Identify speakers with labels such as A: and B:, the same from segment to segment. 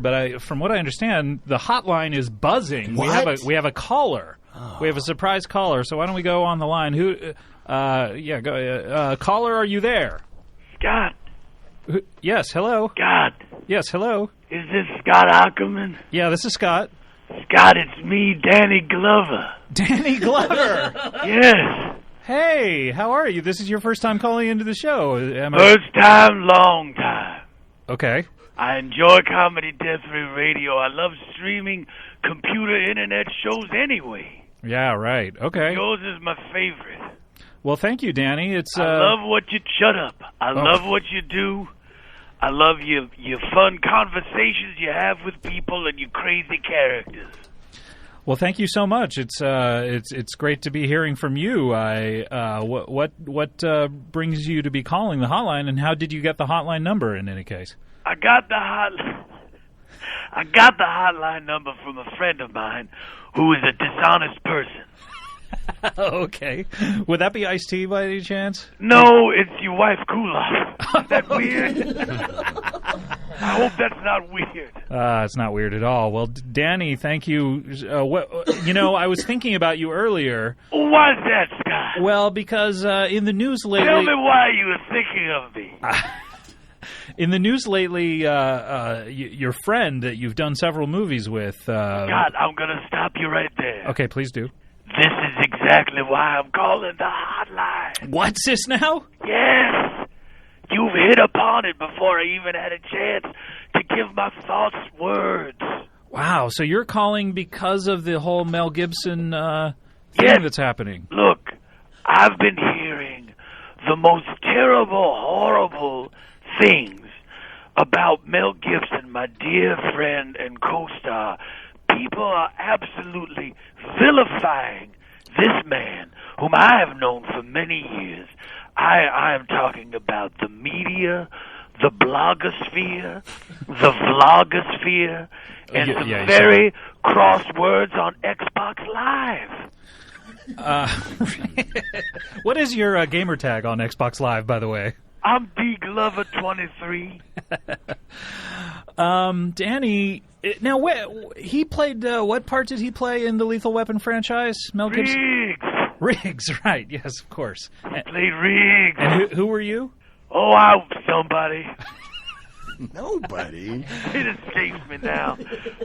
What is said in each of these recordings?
A: But from what I understand, the hotline is buzzing.
B: What?
A: We have a caller. Oh. We have a surprise caller. So why don't we go on the line? Caller, are you there?
C: Scott.
A: Yes, hello.
C: Scott.
A: Yes, hello.
C: Is this Scott Aukerman?
A: Yeah, this is Scott.
C: Scott, it's me, Danny Glover.
A: Danny Glover?
C: Yes.
A: Hey, how are you? This is your first time calling into the show.
C: First time, long time.
A: Okay.
C: I enjoy Comedy Death Ray Radio. I love streaming computer internet shows anyway.
A: Yeah, right. Okay.
C: Yours is my favorite.
A: Well, thank you, Danny.
C: I love what you shut up. I love what you do. I love your fun conversations you have with people and your crazy characters.
A: Well, thank you so much. It's great to be hearing from you. What brings you to be calling the hotline, and how did you get the hotline number? In any case,
C: I got the hotline number from a friend of mine who is a dishonest person.
A: Okay. Would that be Ice-T by any chance?
C: No, it's your wife, Kula. Is that weird? I hope that's not weird.
A: It's not weird at all. Well, Danny, thank you. I was thinking about you earlier.
C: Why's that, Scott?
A: Well, because in the news lately...
C: Tell me why you were thinking of me.
A: In the news lately, your friend that you've done several movies with...
C: Scott, I'm going to stop you right there.
A: Okay, please do.
C: This is exactly why I'm calling the hotline.
A: What's this now?
C: Yes. You've hit upon it before I even had a chance to give my thoughts words.
A: Wow, so you're calling because of the whole Mel Gibson thing that's happening.
C: Look, I've been hearing the most terrible, horrible things about Mel Gibson, my dear friend and co-star. People are absolutely vilifying this man, whom I have known for many years. I am talking about the media, the blogosphere, the vlogosphere, and some very cross words on Xbox Live.
A: What is your gamer tag on Xbox Live, by the way?
C: I'm D Glover 23.
A: Danny, now he played. What part did he play in the Lethal Weapon franchise? Mel Gibson. Riggs, right? Yes, of course.
C: He played Riggs.
A: And who were you?
C: Oh, I was somebody.
B: Nobody.
C: It escapes me now.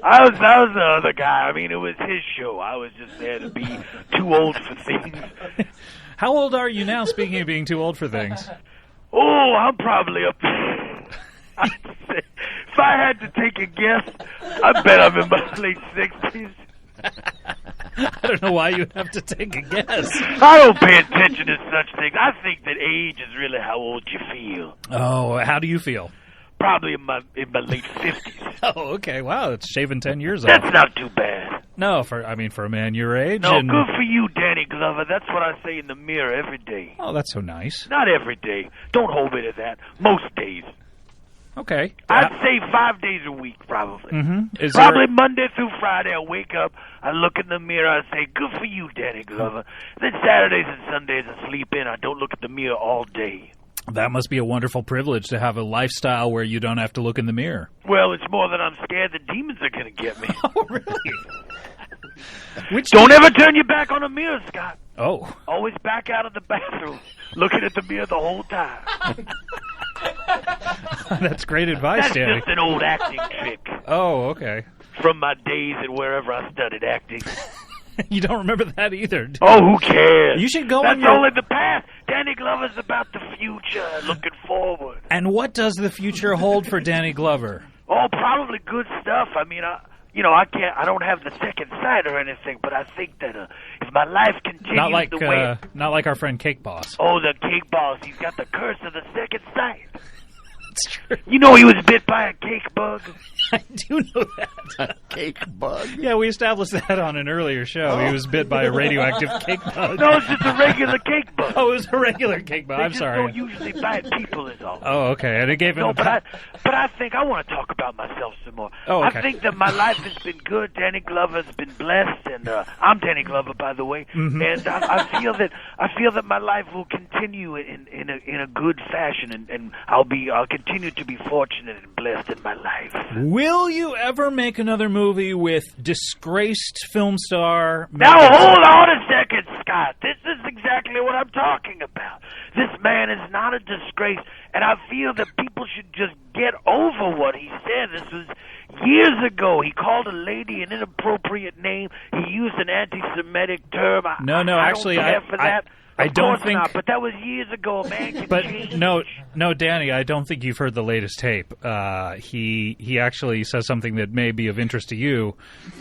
C: I was the other guy. I mean, it was his show. I was just there to be too old for things.
A: How old are you now? Speaking of being too old for things.
C: Oh, I'm probably up there. If I had to take a guess, I bet I'm in my late 60s.
A: I don't know why you have to take a guess.
C: I don't pay attention to such things. I think that age is really how old you feel.
A: Oh, how do you feel?
C: Probably in my late 50s.
A: Oh, okay. Wow, it's shaving 10 years off.
C: That's not too bad.
A: No, for a man your age.
C: No, good for you, Danny Glover. That's what I say in the mirror every day.
A: Oh, that's so nice.
C: Not every day. Don't hold me to that. Most days.
A: Okay.
C: I'd say 5 days a week, probably.
A: Mm-hmm.
C: Probably Monday through Friday, I wake up, I look in the mirror, I say, good for you, Danny Glover. Then Saturdays and Sundays, I sleep in. I don't look at the mirror all day.
A: That must be a wonderful privilege to have a lifestyle where you don't have to look in the mirror.
C: Well, it's more that I'm scared the demons are going to get me.
A: Oh, really?
C: Don't ever turn your back on a mirror, Scott.
A: Oh.
C: Always back out of the bathroom, looking at the mirror the whole time.
A: That's great advice, Danny.
C: That's just an old acting trick.
A: Oh, okay.
C: From my days and wherever I studied acting.
A: You don't remember that either, do you?
C: Oh, who cares?
A: You should go
C: That's only the past. Danny Glover's about the future, looking forward.
A: And what does the future hold for Danny Glover?
C: Oh, probably good stuff. I mean, I don't have the second sight or anything, but I think that if my life continues
A: not like our friend Cake Boss.
C: Oh, the Cake Boss. He's got the curse of the second sight.
A: That's true.
C: You know he was bit by a cake bug?
A: I do know that.
B: A cake bug?
A: Yeah, we established that on an earlier show. Oh. He was bit by a radioactive cake bug.
C: No, it's just a regular cake bug.
A: Oh, it was a regular cake bug. I'm sorry.
C: They don't usually bite people is all.
A: Oh, okay. And it gave him
C: but I think I want to talk about myself some more.
A: Oh, okay.
C: I think that my life has been good. Danny Glover's been blessed, and I'm Danny Glover, by the way.
A: Mm-hmm.
C: And I feel that my life will continue in a good fashion, and I'll continue to be fortunate and blessed in my life.
A: Will you ever make another movie with disgraced film star?
C: Now hold on a second, Scott. This is exactly what I'm talking about. This man is not a disgrace, and I feel that people should just get over what he said. This was years ago. He called a lady an inappropriate name. He used an anti-Semitic term.
A: Actually, I don't think.
C: Not, but that was years ago, man.
A: But no, Danny, I don't think you've heard the latest tape. He actually says something that may be of interest to you.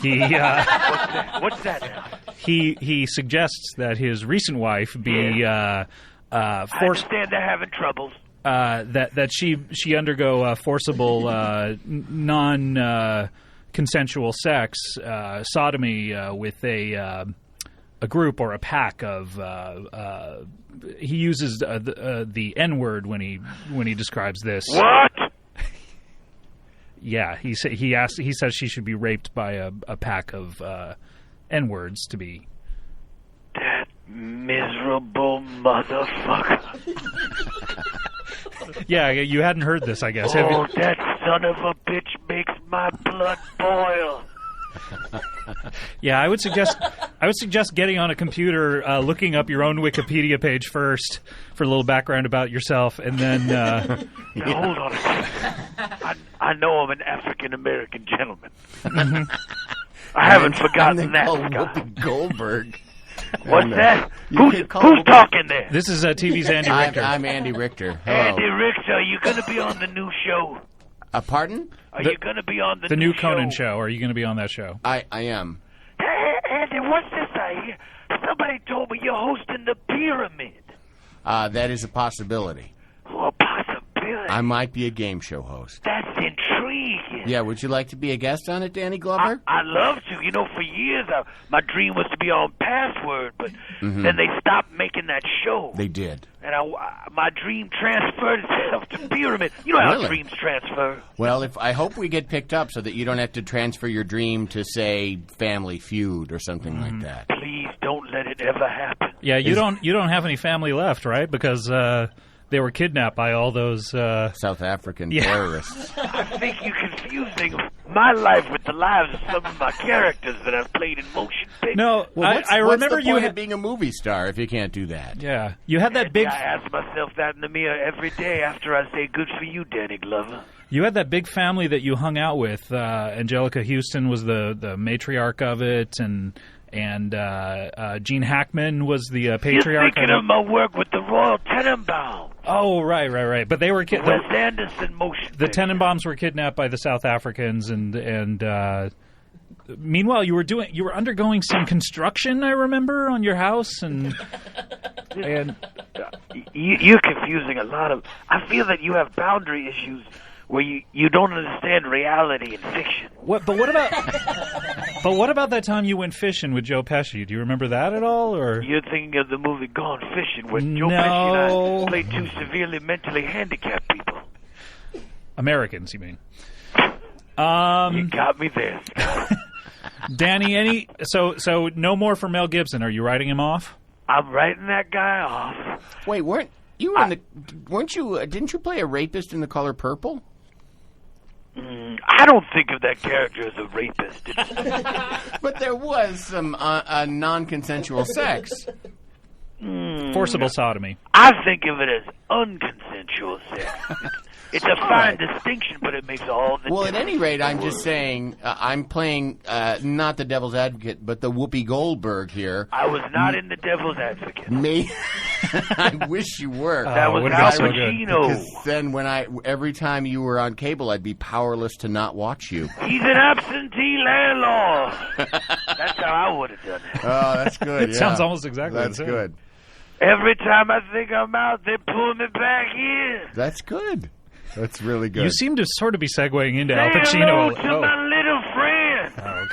A: He
C: What's that now?
A: He suggests that his recent wife be
C: I understand they're having troubles.
A: That she undergo forcible non consensual sex sodomy with a group or a pack of he uses the N-word when he describes this.
C: What?
A: Yeah, he says she should be raped by a pack of N-words to be.
C: That miserable motherfucker.
A: Yeah, you hadn't heard this, I guess.
C: Oh, that son of a bitch makes my blood boil.
A: Yeah, I would suggest getting on a computer, looking up your own Wikipedia page first for a little background about yourself, and then.
C: Now, hold on a second. I know I'm an African American gentleman.
A: Mm-hmm.
C: I haven't forgotten that, Scott.
B: Whoopi Goldberg.
C: What's that? Who's talking there?
A: This is TV's Andy Richter.
B: I'm Andy Richter. Hello.
C: Andy Richter, are you going to be on the new show?
B: Pardon?
C: Are you going to be on
A: the new Conan show? Are you going to be on that show?
B: I am.
C: Hey, Andy, what's this I hear? Somebody told me you're hosting the Pyramid.
B: That is a possibility.
C: Oh, a possibility.
B: I might be a game show host.
C: That's intriguing.
B: Yeah, would you like to be a guest on it, Danny Glover?
C: I'd love to. You know, for years, my dream was to be on Password, but then they stopped making that show.
B: They did.
C: And my dream transferred itself to Pyramid. You know how dreams transfer.
B: Well, I hope we get picked up so that you don't have to transfer your dream to, say, Family Feud or something like that.
C: Please don't let it ever happen.
A: Yeah, you don't have any family left, right? Because they were kidnapped by all those
B: South African terrorists.
C: I think you're confusing my life with the lives of some of my characters that I've played in motion pictures.
A: No,
B: well,
A: I remember
B: what's the point of being a movie star if you can't do that.
A: Yeah, you had that big.
C: I ask myself that in the mirror every day after I say, "Good for you, Danny Glover."
A: You had that big family that you hung out with. Angelica Houston was the matriarch of it, and Gene Hackman was the patriarch.
C: You're thinking of my work with the Royal Tenenbaums.
A: Oh, right. But they were
C: Wes Anderson motion.
A: The Tenenbaums were kidnapped by the South Africans, and meanwhile you were undergoing some construction. I remember on your house, and
C: you're confusing a lot of. I feel that you have boundary issues where you don't understand reality and fiction.
A: But what about that time you went fishing with Joe Pesci? Do you remember that at all? Or
C: you're thinking of the movie Gone Fishing, where Joe Pesci and I played two severely mentally handicapped people.
A: Americans, you mean?
C: You got me there, Scott.
A: Danny, so no more for Mel Gibson. Are you writing him off?
C: I'm writing that guy off.
B: Wait, didn't you play a rapist in The Color Purple?
C: I don't think of that character as a rapist.
B: But there was some non-consensual sex.
A: Forcible sodomy.
C: I think of it as unconsensual sex. It's a fine distinction, but it makes all the difference.
B: Well, at any rate, I'm just saying, I'm playing not the devil's advocate, but the Whoopi Goldberg here.
C: I was not in the devil's advocate.
B: Me? I wish you were.
C: That was Al Pacino.
B: Because then every time you were on cable, I'd be powerless to not watch you.
C: He's an absentee landlord. That's how I would have done it.
B: Oh, that's good.
A: It sounds almost exactly the same.
B: That's good.
C: Every time I think I'm out, they pull me back in.
B: That's good. That's really good.
A: You seem to sort of be segueing into Al
C: Say
A: Pacino.
C: hello to my little friend.
A: Oh,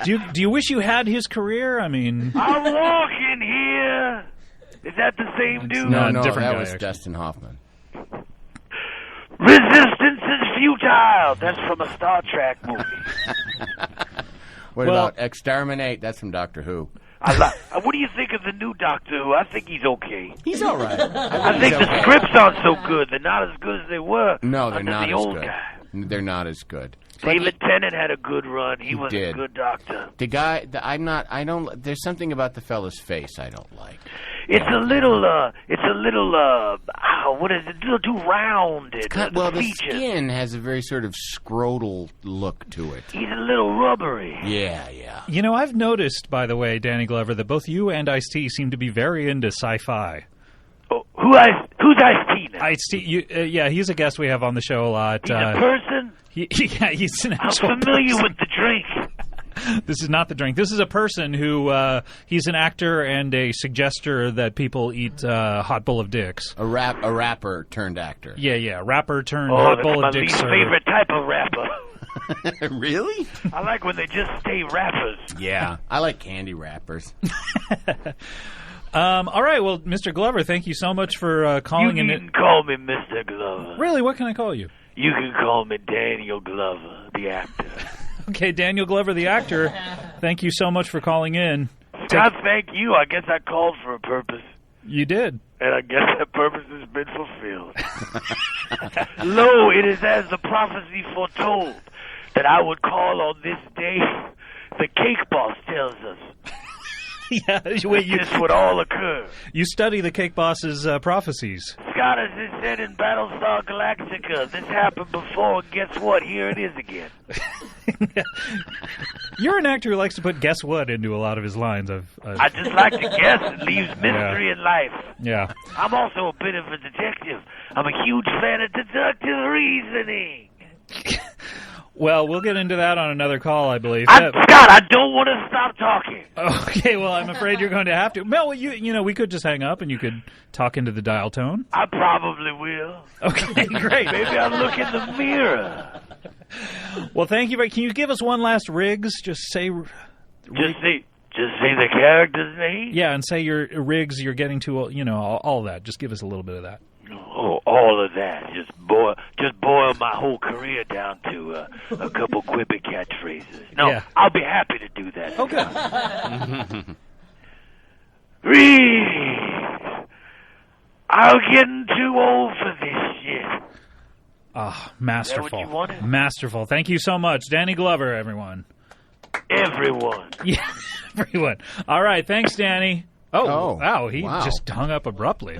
A: okay. Do you wish you had his career? I mean,
C: I'm walking here. Is that the same dude?
B: No,
A: different
B: that
A: guy,
B: was
A: actually.
B: Dustin Hoffman.
C: Resistance is futile. That's from a Star Trek movie.
B: What about Exterminate? That's from Doctor Who.
C: What do you think of the new Doctor Who? I think he's okay.
B: He's all right.
C: I think the scripts aren't so good. They're not as good as they were
B: No, they're
C: under
B: not
C: the
B: as
C: old
B: good.
C: guy.
B: They're not as good.
C: David Tennant had a good run. He was
B: did.
C: a good doctor.
B: The guy, there's something about the fellow's face I don't like.
C: It's a little, what is it? A little too rounded.
B: The skin has a very sort of scrotal look to it.
C: He's a little rubbery.
B: Yeah.
A: You know, I've noticed, by the way, Danny Glover, that both you and Ice-T seem to be very into sci-fi.
C: Oh, who's Ice-T now?
A: Ice-T, yeah, he's a guest we have on the show a lot.
C: He's a person?
A: Yeah, he's an
C: I'm
A: actual
C: familiar
A: person.
C: with the drink.
A: This is not the drink. This is a person who, he's an actor and a suggester that people eat hot bowl of dicks.
B: A rapper turned actor.
A: Yeah, rapper turned hot bowl of dicks.
C: That's my least favorite type of rapper.
B: Really?
C: I like when they just stay rappers.
B: Yeah, I like candy wrappers.
A: All right, well, Mr. Glover, thank you so much for calling in.
C: You can call me Mr. Glover.
A: Really? What can I call you?
C: You can call me Daniel Glover, the actor.
A: Okay, Daniel Glover, the actor, thank you so much for calling in.
C: God, thank you. I guess I called for a purpose.
A: You did.
C: And I guess that purpose has been fulfilled. Lo, it is as the prophecy foretold that I would call on this day. The cake boss tells us.
A: Yeah, wait,
C: this would all occur.
A: You study the Cake Boss's prophecies.
C: Scott, as it said in Battlestar Galactica, this happened before, and guess what? Here it is again.
A: You're an actor who likes to put "guess what" into a lot of his lines.
C: I just like to guess. It leaves mystery in life.
A: Yeah.
C: I'm also a bit of a detective. I'm a huge fan of deductive reasoning.
A: Well, we'll get into that on another call, I believe.
C: Scott, I don't want to stop talking.
A: Okay, well, I'm afraid you're going to have to. Well, you know, we could just hang up and you could talk into the dial tone.
C: I probably will.
A: Okay, great.
C: Maybe I'll look in the mirror.
A: Well, thank you. Can you give us one last Riggs? Just say
C: the character's name?
A: Yeah, and say your Riggs you're getting to, you know, all of that. Just give us a little bit of that.
C: Oh, all of that. Just boil my whole career down to a couple quippy catchphrases. No, yeah. I'll be happy to do that.
A: Okay.
C: Riggs, I'm getting too old for this shit.
A: Ah, masterful.
C: Is that what you wanted?
A: Masterful. Thank you so much. Danny Glover, everyone.
C: Everyone.
A: Yeah, everyone. All right, thanks, Danny. Oh, wow, he
B: wow.
A: just hung up abruptly.